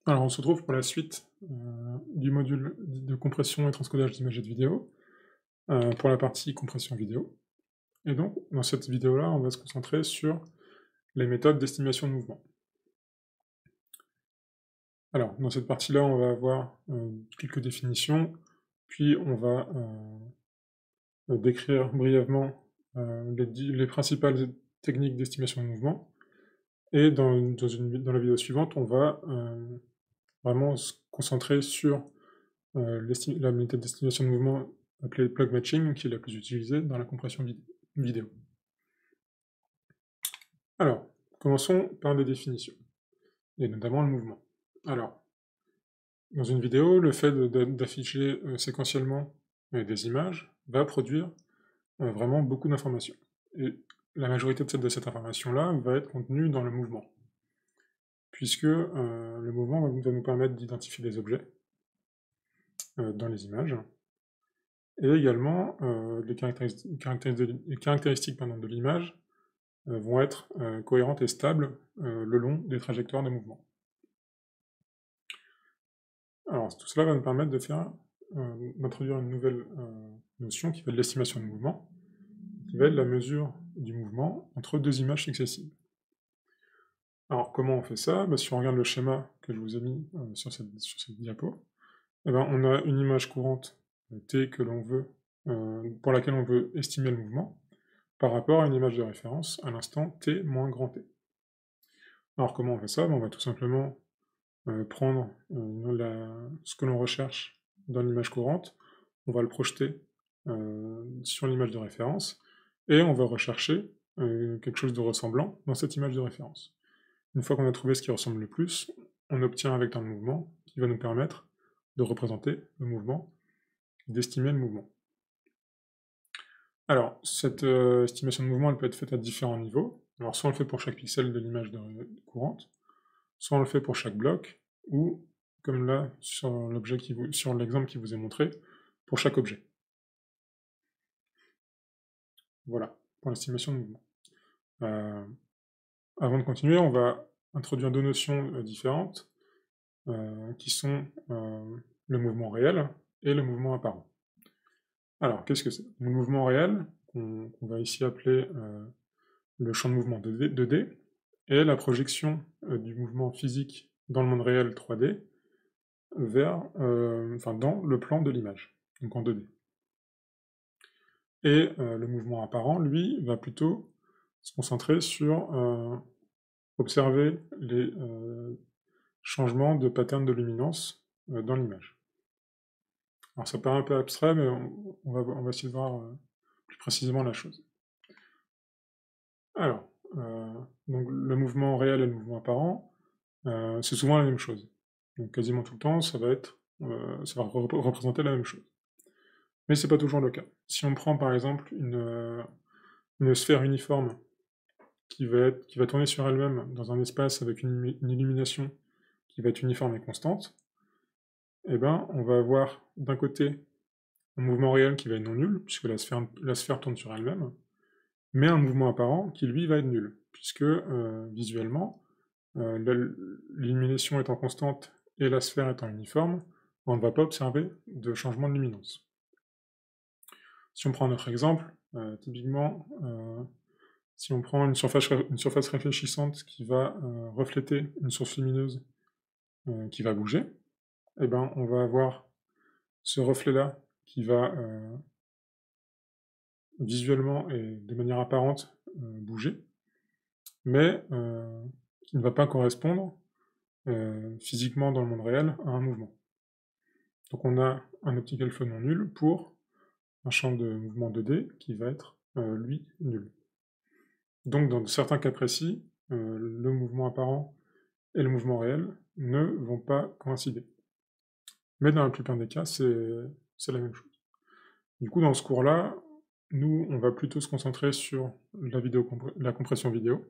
Alors on se retrouve pour la suite, du module de compression et transcodage d'images et de vidéos, pour la partie compression vidéo et donc dans cette vidéo-là, on va se concentrer sur les méthodes d'estimation de mouvement. Alors dans cette partie-là, on va avoir, quelques définitions, puis on va, décrire brièvement, les principales techniques d'estimation de mouvement et dans la vidéo suivante, on va, vraiment se concentrer sur la méthode d'estimation de mouvement appelée plug matching, qui est la plus utilisée dans la compression vidéo. Alors, commençons par des définitions, et notamment le mouvement. Alors, dans une vidéo, le fait d'afficher séquentiellement des images va produire vraiment beaucoup d'informations. Et la majorité de cette information-là va être contenue dans le mouvement, puisque le mouvement va nous permettre d'identifier des objets dans les images, et également, les caractéristiques de l'image vont être cohérentes et stables le long des trajectoires de mouvement. Alors, tout cela va nous permettre d'introduire une nouvelle notion qui va être l'estimation de mouvement, qui va être la mesure du mouvement entre deux images successives. Alors, comment on fait ça? Si on regarde le schéma que je vous ai mis sur cette diapo, eh ben, on a une image courante T pour laquelle on veut estimer le mouvement, par rapport à une image de référence à l'instant t moins grand T. Alors comment on fait ça? On va tout simplement prendre ce que l'on recherche dans l'image courante, on va le projeter sur l'image de référence, et on va rechercher quelque chose de ressemblant dans cette image de référence. Une fois qu'on a trouvé ce qui ressemble le plus, on obtient un vecteur de mouvement qui va nous permettre de représenter le mouvement, d'estimer le mouvement. Alors, cette estimation de mouvement, elle peut être faite à différents niveaux. Alors, soit on le fait pour chaque pixel de l'image courante, soit on le fait pour chaque bloc, ou, comme là, sur l'exemple qui vous est montré, pour chaque objet. Voilà, pour l'estimation de mouvement. Avant de continuer, on va introduire deux notions différentes, qui sont le mouvement réel et le mouvement apparent. Alors, qu'est-ce que c'est? Le mouvement réel, qu'on va ici appeler le champ de mouvement 2D, et la projection du mouvement physique dans le monde réel 3D dans le plan de l'image, donc en 2D. Et le mouvement apparent, lui, va plutôt se concentrer sur observer les changements de pattern de luminance dans l'image. Alors ça paraît un peu abstrait, mais on va essayer de voir plus précisément la chose. Alors, donc le mouvement réel et le mouvement apparent, c'est souvent la même chose. Donc quasiment tout le temps, ça va représenter la même chose. Mais c'est pas toujours le cas. Si on prend par exemple une sphère uniforme qui va tourner sur elle-même dans un espace avec une illumination qui va être uniforme et constante, eh ben, on va avoir d'un côté un mouvement réel qui va être non nul, puisque la sphère tourne sur elle-même, mais un mouvement apparent qui, lui, va être nul, puisque visuellement, l'illumination étant constante et la sphère étant uniforme, on ne va pas observer de changement de luminance. Si on prend notre exemple, typiquement, si on prend une surface réfléchissante qui va refléter une source lumineuse qui va bouger, eh ben, on va avoir ce reflet-là qui va visuellement et de manière apparente bouger, mais qui ne va pas correspondre physiquement dans le monde réel à un mouvement. Donc on a un optical flow non nul pour un champ de mouvement 2D qui va être, lui, nul. Donc dans certains cas précis, le mouvement apparent et le mouvement réel ne vont pas coïncider. Mais dans la plupart des cas, c'est la même chose. Du coup, dans ce cours-là, nous, on va plutôt se concentrer sur la compression vidéo,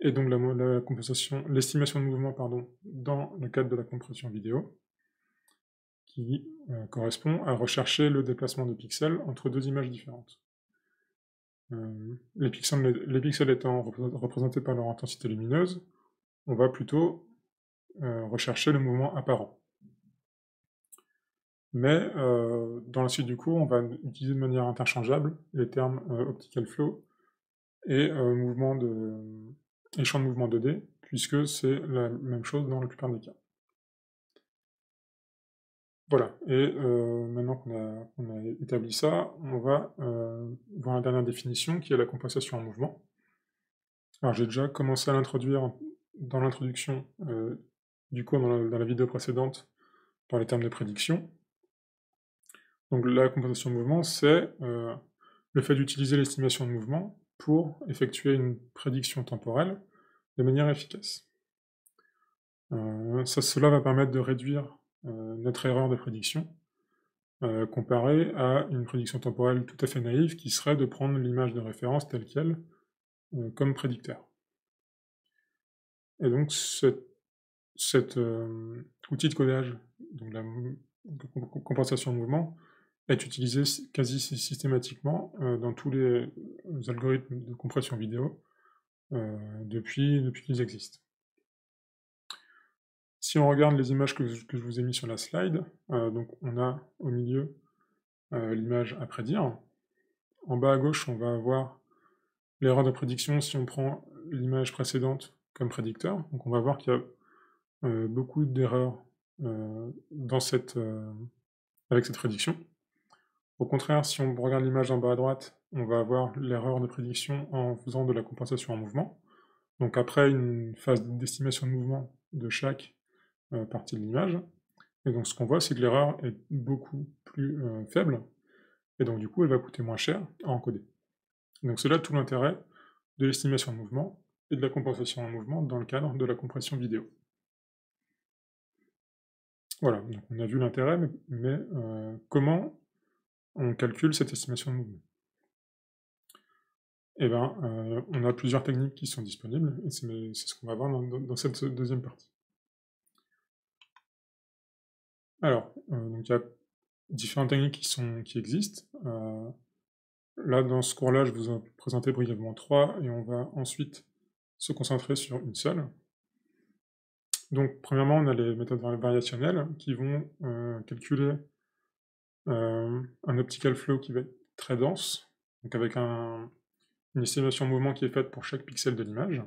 et donc l'estimation de mouvement dans le cadre de la compression vidéo, qui correspond à rechercher le déplacement de pixels entre deux images différentes. Les pixels étant représentés par leur intensité lumineuse, on va plutôt rechercher le mouvement apparent. Mais dans la suite du cours, on va utiliser de manière interchangeable les termes optical flow et champ de mouvement 2D, puisque c'est la même chose dans la plupart des cas. Voilà, et maintenant qu'on a établi ça, on va voir la dernière définition, qui est la compensation en mouvement. Alors j'ai déjà commencé à l'introduire dans l'introduction du cours dans la vidéo précédente, dans les termes de prédiction. Donc la compensation de mouvement, c'est le fait d'utiliser l'estimation de mouvement pour effectuer une prédiction temporelle de manière efficace. Cela va permettre de réduire notre erreur de prédiction, comparé à une prédiction temporelle tout à fait naïve qui serait de prendre l'image de référence telle qu'elle comme prédicteur. Et donc cet outil de codage, donc la compensation de mouvement, est utilisé quasi systématiquement dans tous les algorithmes de compression vidéo depuis qu'ils existent. Si on regarde les images que je vous ai mis sur la slide, donc on a au milieu l'image à prédire. En bas à gauche, on va avoir l'erreur de prédiction si on prend l'image précédente comme prédicteur. Donc on va voir qu'il y a beaucoup d'erreurs avec cette prédiction. Au contraire, si on regarde l'image en bas à droite, on va avoir l'erreur de prédiction en faisant de la compensation en mouvement. Donc après une phase d'estimation de mouvement de chaque partie de l'image. Et donc ce qu'on voit, c'est que l'erreur est beaucoup plus faible, et donc du coup elle va coûter moins cher à encoder. Donc c'est là tout l'intérêt de l'estimation de mouvement et de la compensation en mouvement dans le cadre de la compression vidéo. Voilà, donc on a vu l'intérêt, mais comment on calcule cette estimation de mouvement? Eh bien, on a plusieurs techniques qui sont disponibles, et c'est ce qu'on va voir dans cette deuxième partie. Alors, donc il y a différentes techniques qui existent. Là, dans ce cours-là, je vous en présentais brièvement 3, et on va ensuite se concentrer sur une seule. Donc, premièrement, on a les méthodes variationnelles qui vont calculer un optical flow qui va être très dense, donc avec une estimation de mouvement qui est faite pour chaque pixel de l'image.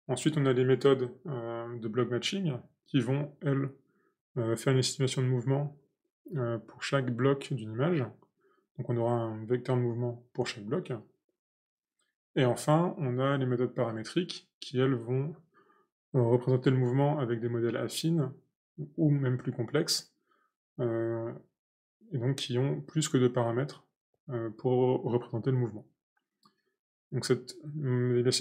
Ensuite, on a les méthodes de block matching qui vont, elles, faire une estimation de mouvement pour chaque bloc d'une image. Donc on aura un vecteur de mouvement pour chaque bloc. Et enfin, on a les méthodes paramétriques qui, elles, vont représenter le mouvement avec des modèles affines ou même plus complexes, et donc qui ont plus que 2 paramètres pour représenter le mouvement. Donc cette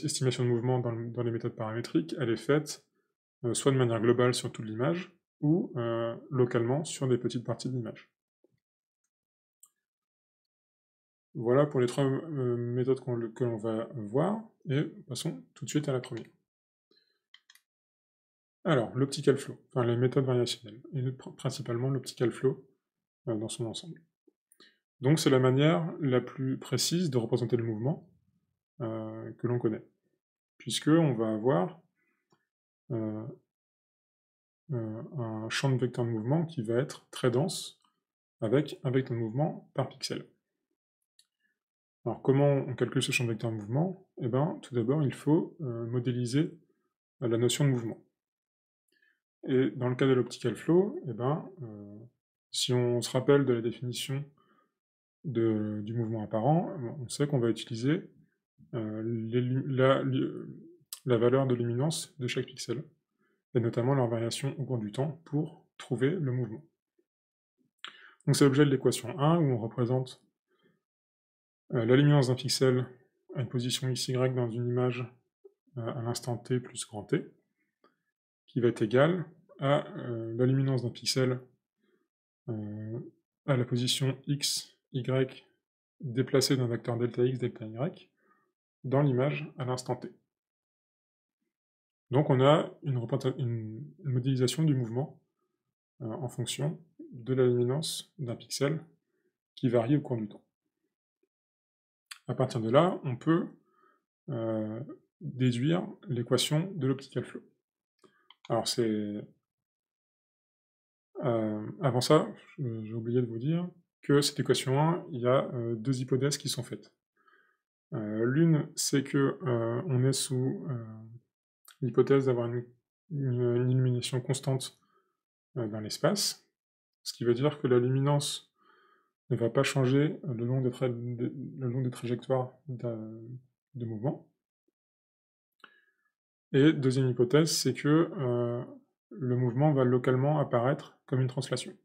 estimation de mouvement dans les méthodes paramétriques, elle est faite soit de manière globale sur toute l'image, ou localement sur des petites parties de l'image. Voilà pour les 3 méthodes que l'on va voir, et passons tout de suite à la première. Alors, l'optical flow, enfin les méthodes variationnelles, et principalement l'optical flow dans son ensemble. Donc c'est la manière la plus précise de représenter le mouvement que l'on connaît, puisque on va avoir un champ de vecteur de mouvement qui va être très dense, avec un vecteur de mouvement par pixel. Alors comment on calcule ce champ de vecteur de mouvement? Eh bien, tout d'abord, il faut modéliser la notion de mouvement. Et dans le cas de l'optical flow, eh ben, si on se rappelle de la définition du mouvement apparent, on sait qu'on va utiliser la valeur de luminance de chaque pixel, et notamment leur variation au cours du temps, pour trouver le mouvement. Donc c'est l'objet de l'équation 1, où on représente la luminance d'un pixel à une position xy dans une image à l'instant t plus grand T, qui va être égal à la luminance d'un pixel à la position x, y déplacée d'un vecteur delta x, delta y dans l'image à l'instant t. Donc on a une modélisation du mouvement en fonction de la luminance d'un pixel qui varie au cours du temps. À partir de là, on peut déduire l'équation de l'optical flow. Alors avant ça, j'ai oublié de vous dire que cette équation 1, il y a 2 hypothèses qui sont faites. L'une, c'est que on est sous l'hypothèse d'avoir une illumination constante dans l'espace, ce qui veut dire que la luminance ne va pas changer le long des trajectoires de mouvement. Et deuxième hypothèse, c'est que le mouvement va localement apparaître comme une translation.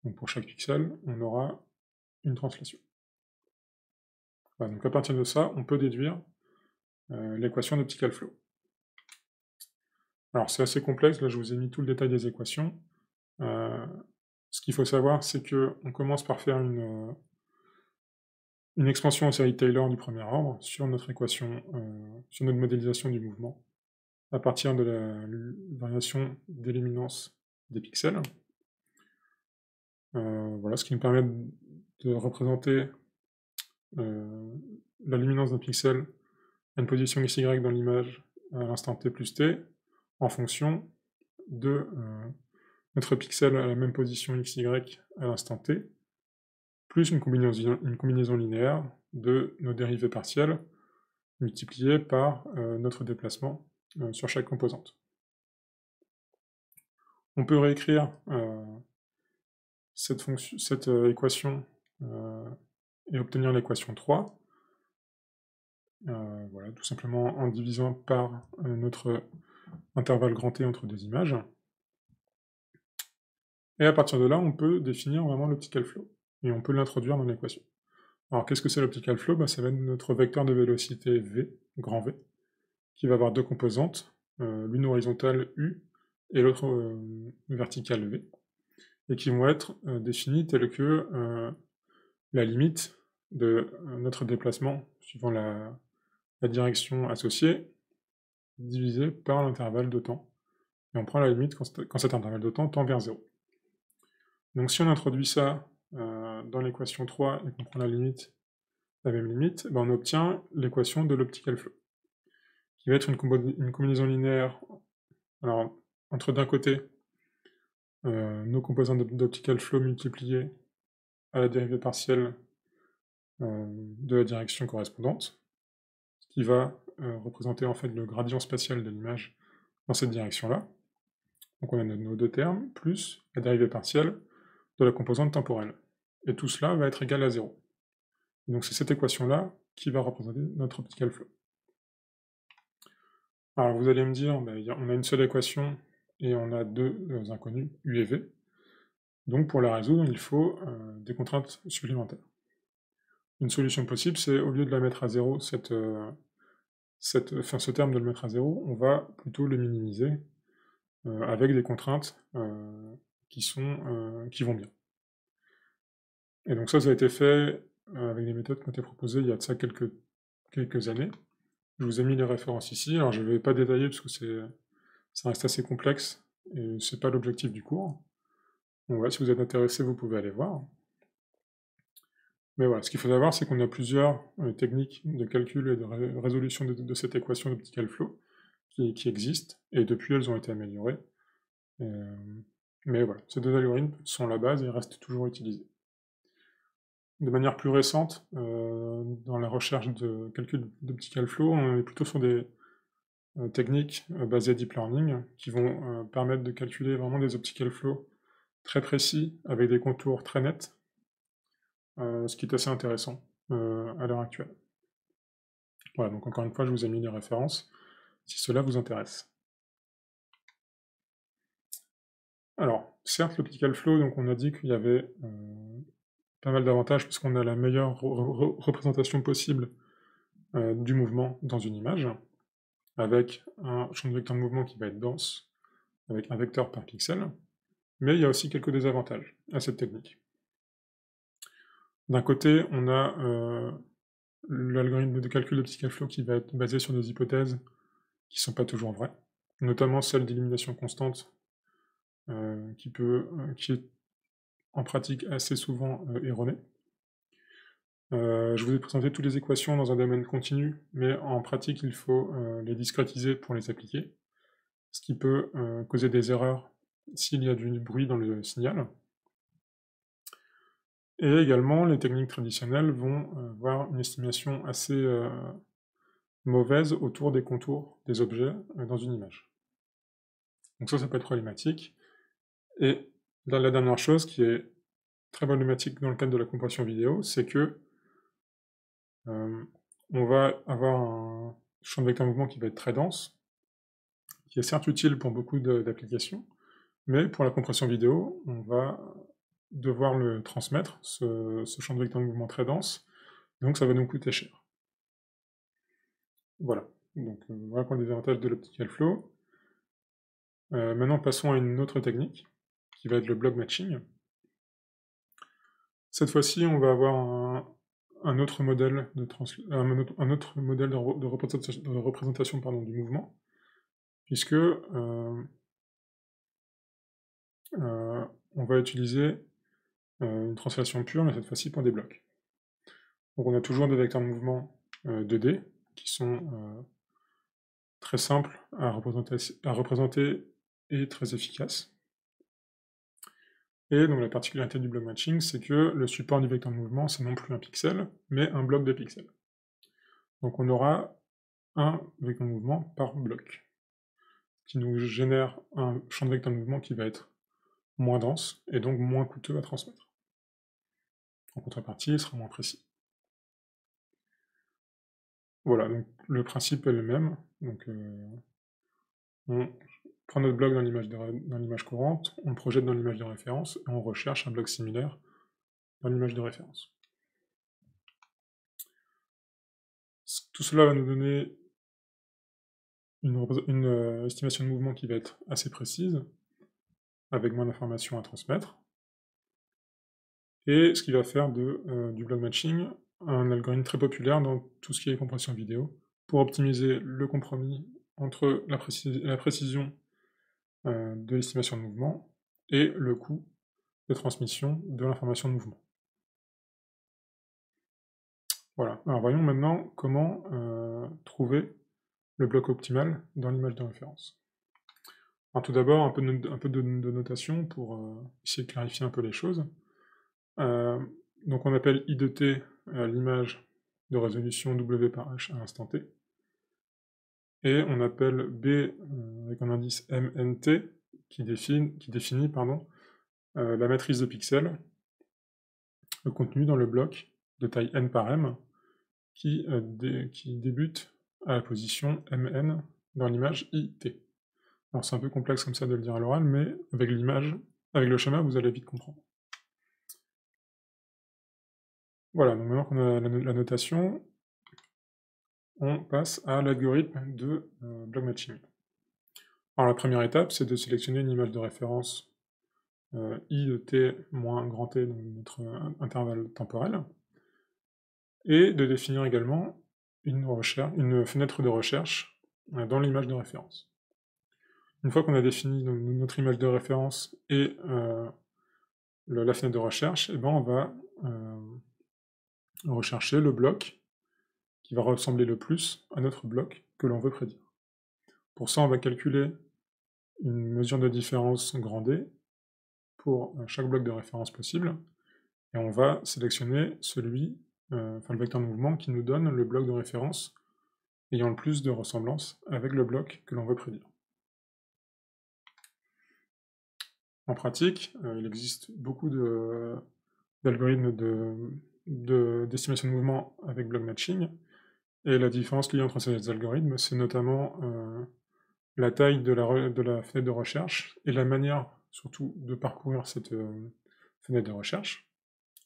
Donc pour chaque pixel, on aura une translation. Voilà, donc à partir de ça, on peut déduire l'équation d'optical flow. Alors c'est assez complexe, là je vous ai mis tout le détail des équations. Ce qu'il faut savoir, c'est qu'on commence par faire une expansion en série Taylor du premier ordre sur notre équation, sur notre modélisation du mouvement, à partir de la variation d'éliminance des pixels. Voilà, ce qui nous permet de représenter la luminance d'un pixel à une position xy dans l'image à l'instant t plus t, en fonction de notre pixel à la même position xy à l'instant t, plus une combinaison linéaire de nos dérivées partielles multipliées par notre déplacement sur chaque composante. On peut réécrire cette équation et obtenir l'équation 3, voilà, tout simplement en divisant par notre intervalle grand T entre deux images. Et à partir de là, on peut définir vraiment l'optical flow, et on peut l'introduire dans l'équation. Alors qu'est-ce que c'est l'optical flow? Ça va être notre vecteur de vélocité V, grand V, qui va avoir deux composantes, l'une horizontale U et l'autre verticale V, et qui vont être définies telles que la limite de notre déplacement suivant la direction associée divisée par l'intervalle de temps. Et on prend la limite quand cet intervalle de temps tend vers 0. Donc si on introduit ça dans l'équation 3 et qu'on prend la même limite, on obtient l'équation de l'optical flow, qui va être une combinaison linéaire, alors entre d'un côté nos composantes d'optical flow multipliées à la dérivée partielle de la direction correspondante, ce qui va représenter en fait le gradient spatial de l'image dans cette direction-là. Donc on a nos deux termes, plus la dérivée partielle de la composante temporelle. Et tout cela va être égal à 0. Donc c'est cette équation-là qui va représenter notre optical flow. Alors vous allez me dire, on a une seule équation et on a deux inconnus, U et V. Donc pour la résoudre, il faut des contraintes supplémentaires. Une solution possible, c'est au lieu de la mettre à 0, ce terme de le mettre à 0, on va plutôt le minimiser avec des contraintes qui vont bien. Et donc ça a été fait avec des méthodes qui ont été proposées il y a de ça quelques années. Je vous ai mis les références ici, alors je ne vais pas détailler parce que ça reste assez complexe et c'est pas l'objectif du cours. Donc voilà, si vous êtes intéressé, vous pouvez aller voir. Mais voilà, ce qu'il faut savoir, c'est qu'on a plusieurs techniques de calcul et de résolution de cette équation d'optical flow qui existent, et depuis elles ont été améliorées. Mais voilà, ces deux algorithmes sont la base et restent toujours utilisés. De manière plus récente, dans la recherche de calcul d'optical flow, on est plutôt sur des techniques basées deep learning qui vont permettre de calculer vraiment des optical flows très précis avec des contours très nets, ce qui est assez intéressant à l'heure actuelle. Voilà, donc encore une fois, je vous ai mis les références si cela vous intéresse. Alors, certes, l'optical flow, donc on a dit qu'il y avait pas mal d'avantages puisqu'on a la meilleure représentation possible du mouvement dans une image, avec un champ de vecteur de mouvement qui va être dense, avec un vecteur par pixel, mais il y a aussi quelques désavantages à cette technique. D'un côté, on a l'algorithme de calcul d'optical flow qui va être basé sur des hypothèses qui ne sont pas toujours vraies, notamment celle d'élimination constante, qui est en pratique assez souvent erronée. Je vous ai présenté toutes les équations dans un domaine continu, mais en pratique, il faut les discrétiser pour les appliquer. ce qui peut causer des erreurs s'il y a du bruit dans le signal. Et également, les techniques traditionnelles vont avoir une estimation assez mauvaise autour des contours des objets dans une image. Donc ça peut être problématique. Et la dernière chose qui est très problématique dans le cadre de la compression vidéo, c'est que on va avoir un champ de vecteur mouvement qui va être très dense, qui est certes utile pour beaucoup d'applications, mais pour la compression vidéo, on va devoir le transmettre, ce champ de vecteur mouvement très dense, donc ça va nous coûter cher. Voilà, donc voilà pour les avantages de l'optical flow. Maintenant passons à une autre technique, qui va être le block matching. Cette fois-ci, on va avoir un autre modèle de représentation du mouvement, puisque on va utiliser une translation pure, mais cette fois-ci pour des blocs. Donc on a toujours des vecteurs de mouvement 2D, qui sont très simples à représenter et très efficaces. Et donc la particularité du block matching, c'est que le support du vecteur de mouvement, c'est non plus un pixel, mais un bloc de pixels. Donc on aura un vecteur de mouvement par bloc, qui nous génère un champ de vecteur de mouvement qui va être moins dense, et donc moins coûteux à transmettre. En contrepartie, il sera moins précis. Voilà, donc le principe est le même. Donc on prend notre bloc dans l'image courante, on le projette dans l'image de référence, et on recherche un bloc similaire dans l'image de référence. Tout cela va nous donner une estimation de mouvement qui va être assez précise, avec moins d'informations à transmettre, et ce qui va faire du block matching un algorithme très populaire dans tout ce qui est compression vidéo, pour optimiser le compromis entre la précision de l'estimation de mouvement et le coût de transmission de l'information de mouvement. Voilà, alors voyons maintenant comment trouver le bloc optimal dans l'image de référence. Alors tout d'abord, un peu de notation pour essayer de clarifier un peu les choses. Donc on appelle I de t l'image de résolution W par H à l'instant t, et on appelle B avec un indice MNT qui définit la matrice de pixels contenue dans le bloc de taille n par m qui débute à la position mn dans l'image IT. Alors c'est un peu complexe comme ça de le dire à l'oral, mais avec l'image, avec le schéma, vous allez vite comprendre. Voilà, donc maintenant qu'on a la notation, on passe à l'algorithme de block matching. Alors la première étape, c'est de sélectionner une image de référence I de t moins grand t, donc notre intervalle temporel, et de définir également une fenêtre de recherche dans l'image de référence. Une fois qu'on a défini notre image de référence et la fenêtre de recherche, et ben on va rechercher le bloc qui va ressembler le plus à notre bloc que l'on veut prédire. Pour ça, on va calculer une mesure de différence grand D pour chaque bloc de référence possible, et on va sélectionner le vecteur de mouvement qui nous donne le bloc de référence ayant le plus de ressemblance avec le bloc que l'on veut prédire. En pratique, il existe beaucoup d'algorithmes d'estimation de mouvement avec block matching, et la différence qu'il y a entre ces algorithmes, c'est notamment la taille de la fenêtre de recherche et la manière, surtout, de parcourir cette fenêtre de recherche.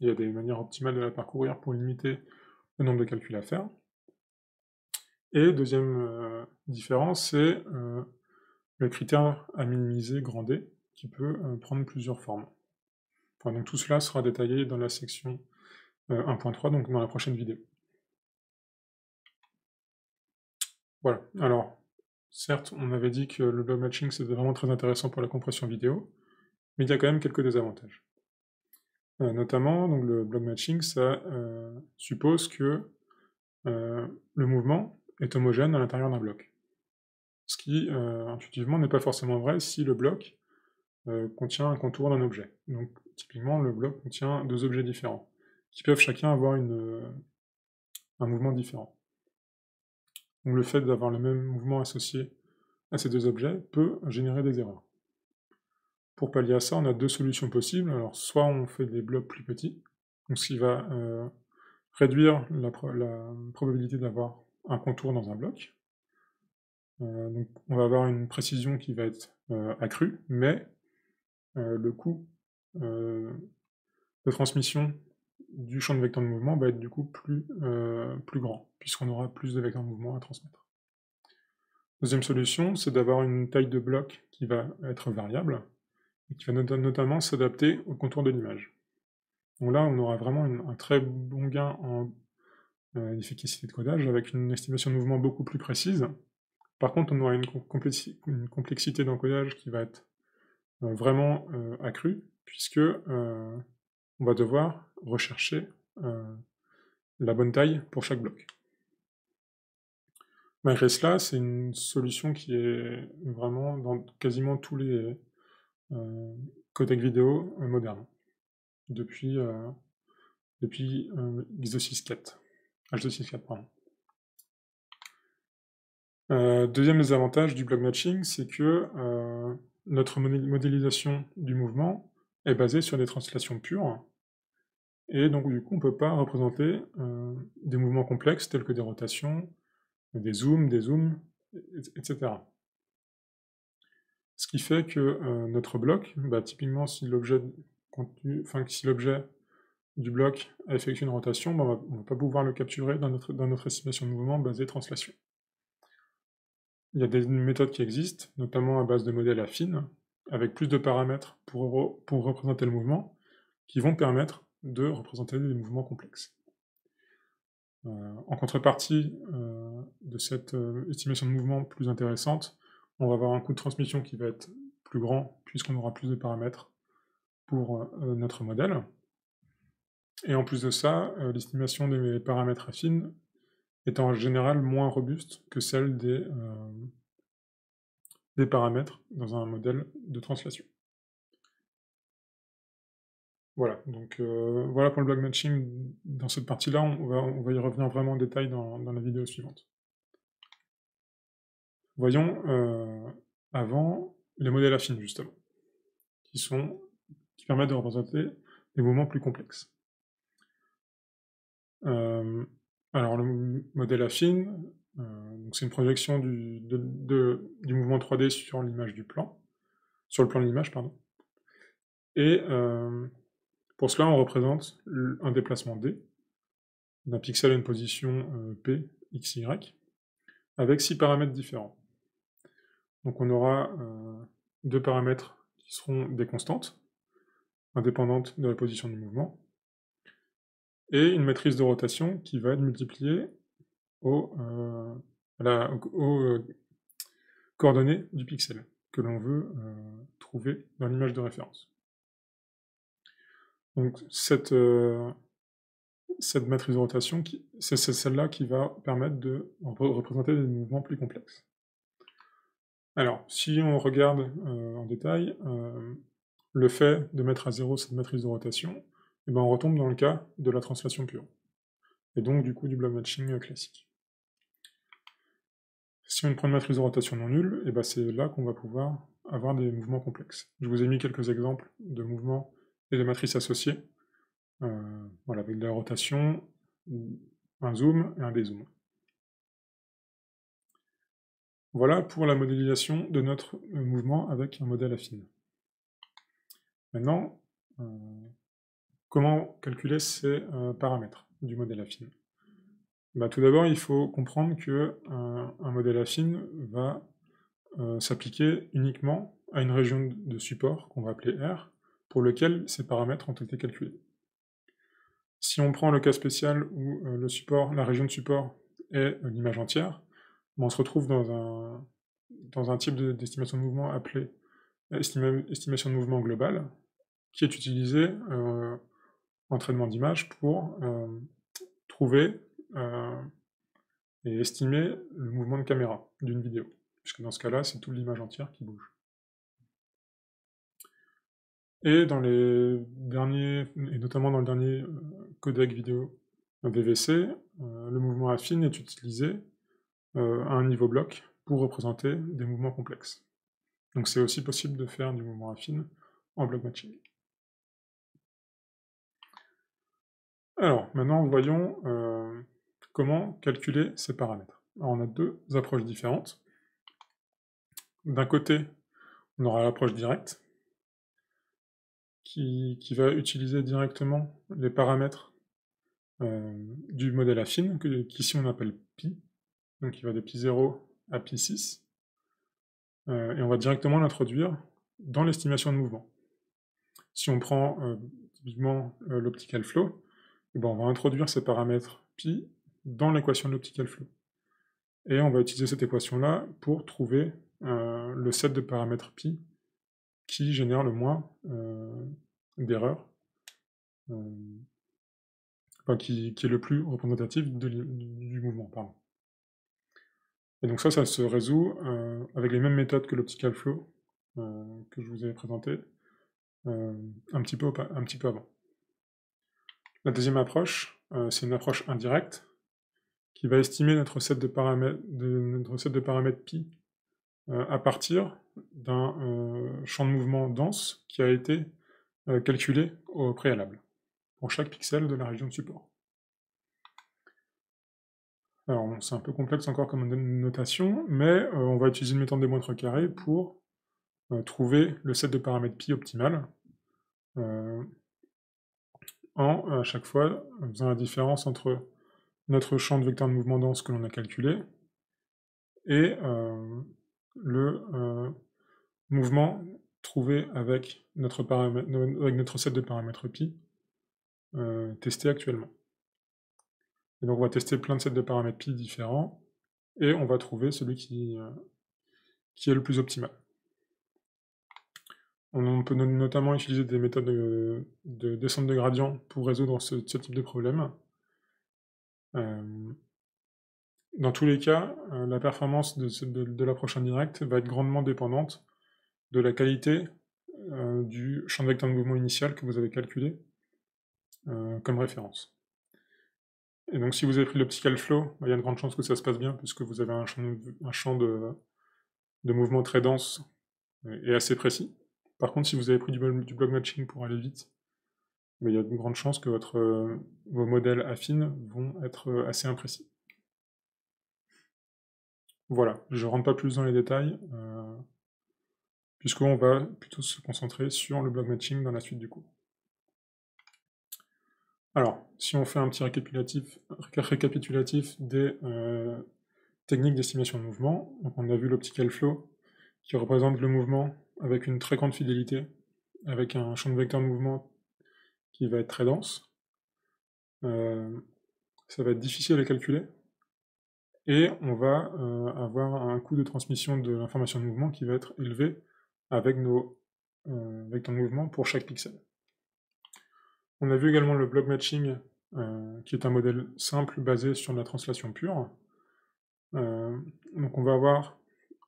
Il y a des manières optimales de la parcourir pour limiter le nombre de calculs à faire. Et deuxième différence, c'est le critère à minimiser grand D, qui peut prendre plusieurs formes. Enfin, donc tout cela sera détaillé dans la section 1.3, donc dans la prochaine vidéo. Voilà, alors, certes, on avait dit que le block matching c'était vraiment très intéressant pour la compression vidéo, mais il y a quand même quelques désavantages. Notamment, donc, le block matching, ça suppose que le mouvement est homogène à l'intérieur d'un bloc. ce qui, intuitivement, n'est pas forcément vrai si le bloc contient un contour d'un objet. Donc typiquement, le bloc contient 2 objets différents, qui peuvent chacun avoir un mouvement différent. Donc le fait d'avoir le même mouvement associé à ces 2 objets peut générer des erreurs. Pour pallier à ça, on a 2 solutions possibles. Alors soit on fait des blocs plus petits, donc ce qui va réduire la probabilité d'avoir un contour dans un bloc. Donc on va avoir une précision qui va être accrue, mais le coût de transmission du champ de vecteurs de mouvement va être du coup plus grand, puisqu'on aura plus de vecteurs de mouvement à transmettre. Deuxième solution, c'est d'avoir une taille de bloc qui va être variable, et qui va notamment s'adapter au contour de l'image. Donc là, on aura vraiment un très bon gain en efficacité de codage, avec une estimation de mouvement beaucoup plus précise. Par contre, on aura une complexité d'encodage qui va être vraiment accrue, puisque on va devoir rechercher la bonne taille pour chaque bloc. Malgré cela, c'est une solution qui est vraiment dans quasiment tous les codecs vidéo modernes, depuis H264, pardon. Deuxième désavantage du block matching, c'est que notre modélisation du mouvement est basée sur des translations pures, et donc du coup on ne peut pas représenter des mouvements complexes tels que des rotations, des zooms, etc. Ce qui fait que notre bloc, typiquement si l'objet du bloc a effectué une rotation, on ne va pas pouvoir le capturer dans notre estimation de mouvement basée translation. Il y a des méthodes qui existent, notamment à base de modèles affines, avec plus de paramètres pour représenter le mouvement, qui vont permettre de représenter des mouvements complexes. En contrepartie de cette estimation de mouvement plus intéressante, on va avoir un coût de transmission qui va être plus grand, puisqu'on aura plus de paramètres pour notre modèle. Et en plus de ça, l'estimation des paramètres affines est en général moins robuste que celle des paramètres dans un modèle de translation. Voilà, donc voilà pour le block matching dans cette partie-là, on va y revenir vraiment en détail dans la vidéo suivante. Voyons avant les modèles affines, justement, qui permettent de représenter des mouvements plus complexes. Alors le modèle affine, c'est une projection du mouvement 3D sur l'image du plan, sur le plan de l'image, pardon. Et pour cela, on représente un déplacement D d'un pixel à une position P, X, Y, avec 6 paramètres différents. Donc on aura 2 paramètres qui seront des constantes, indépendantes de la position du mouvement, et une matrice de rotation qui va être multipliée aux coordonnées du pixel que l'on veut trouver dans l'image de référence. Donc cette matrice de rotation, c'est celle-là qui va permettre de représenter des mouvements plus complexes. Alors, si on regarde en détail, le fait de mettre à 0 cette matrice de rotation, on retombe dans le cas de la translation pure, et donc du coup du block matching classique. Si on prend une matrice de rotation non nulle, c'est là qu'on va pouvoir avoir des mouvements complexes. Je vous ai mis quelques exemples de mouvements et de matrices associées, voilà, avec de la rotation, un zoom et un dézoom. Voilà pour la modélisation de notre mouvement avec un modèle affine. Maintenant, comment calculer ces paramètres du modèle affine? Tout d'abord, il faut comprendre qu'un modèle affine va s'appliquer uniquement à une région de support qu'on va appeler R, pour lequel ces paramètres ont été calculés. Si on prend le cas spécial où la région de support est l'image entière, on se retrouve dans un type d'estimation de mouvement appelé estimation de mouvement globale, qui est utilisé en traitement d'image pour trouver et estimer le mouvement de caméra d'une vidéo, puisque dans ce cas-là, c'est toute l'image entière qui bouge. Et dans les derniers, et notamment dans le dernier codec vidéo VVC, le mouvement affine est utilisé à un niveau bloc pour représenter des mouvements complexes. Donc c'est aussi possible de faire du mouvement affine en block matching. Alors, maintenant, voyons comment calculer ces paramètres. Alors, on a deux approches différentes. D'un côté, on aura l'approche directe, qui va utiliser directement les paramètres du modèle affine, qu'ici on appelle pi, donc qui va de pi 0 à pi 6, et on va directement l'introduire dans l'estimation de mouvement. Si on prend typiquement l'optical flow, on va introduire ces paramètres pi dans l'équation de l'optical flow. Et on va utiliser cette équation-là pour trouver le set de paramètres pi qui génère le moins d'erreurs, enfin, qui est le plus représentatif du mouvement. Pardon. Et donc ça se résout avec les mêmes méthodes que l'optical flow que je vous avais présenté un petit peu avant. La deuxième approche, c'est une approche indirecte qui va estimer notre set de paramètres pi à partir d'un champ de mouvement dense qui a été calculé au préalable, pour chaque pixel de la région de support. Alors, c'est un peu complexe encore comme notation, mais on va utiliser une méthode des moindres carrés pour trouver le set de paramètres pi optimal, à chaque fois faisant la différence entre notre champ de vecteur de mouvement dense que l'on a calculé et le mouvement trouvé avec notre set de paramètres pi testé actuellement. Et donc on va tester plein de sets de paramètres pi différents, et on va trouver celui qui est le plus optimal. On peut notamment utiliser des méthodes de descente de gradient pour résoudre ce type de problème. Dans tous les cas, la performance de l'approche indirecte va être grandement dépendante de la qualité du champ de vecteur de mouvement initial que vous avez calculé comme référence. Et donc si vous avez pris l'optical flow, il y a une grande chance que ça se passe bien, puisque vous avez un champ de mouvement très dense et assez précis. Par contre, si vous avez pris du block matching pour aller vite, il y a de grandes chances que vos modèles affines vont être assez imprécis. Voilà, je ne rentre pas plus dans les détails, puisqu'on va plutôt se concentrer sur le block matching dans la suite du cours. Alors, si on fait un petit récapitulatif des techniques d'estimation de mouvement, donc on a vu l'optical flow, qui représente le mouvement avec une très grande fidélité, avec un champ de vecteur de mouvement qui va être très dense. Ça va être difficile à calculer, et on va avoir un coût de transmission de l'information de mouvement qui va être élevé avec nos vecteurs de mouvement pour chaque pixel. On a vu également le block matching, qui est un modèle simple basé sur la translation pure. Donc on va avoir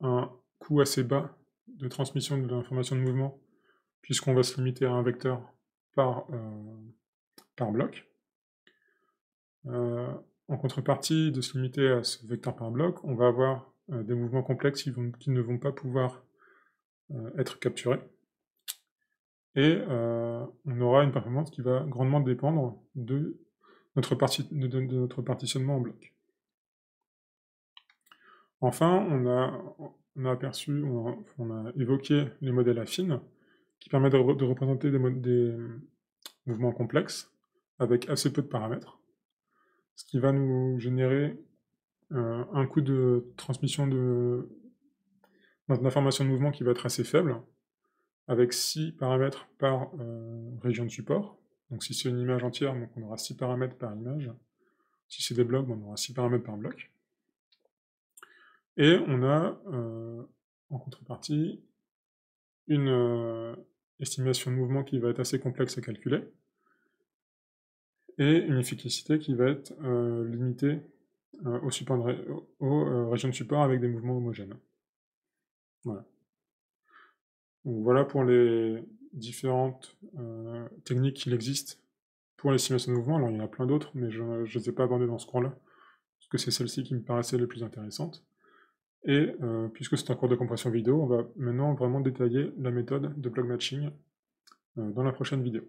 un coût assez bas de transmission de l'information de mouvement, puisqu'on va se limiter à un vecteur par bloc. En contrepartie de se limiter à ce vecteur par bloc, on va avoir des mouvements complexes qui ne vont pas pouvoir être capturés. Et on aura une performance qui va grandement dépendre de notre partitionnement en bloc. Enfin, on a évoqué les modèles affines, qui permettent de représenter des mouvements complexes avec assez peu de paramètres, ce qui va nous générer un coût de transmission d'information de mouvement qui va être assez faible, avec 6 paramètres par région de support. Donc si c'est une image entière, donc on aura 6 paramètres par image. Si c'est des blocs, on aura 6 paramètres par bloc. Et on a, en contrepartie, une estimation de mouvement qui va être assez complexe à calculer, et une efficacité qui va être limitée aux régions de support avec des mouvements homogènes. Voilà. Donc voilà pour les différentes techniques qu'il existe pour l'estimation de mouvement. Alors il y en a plein d'autres, mais je ne les ai pas abordées dans ce cours-là, parce que c'est celles-ci qui me paraissaient les plus intéressantes. Et puisque c'est un cours de compression vidéo, on va maintenant vraiment détailler la méthode de block matching dans la prochaine vidéo.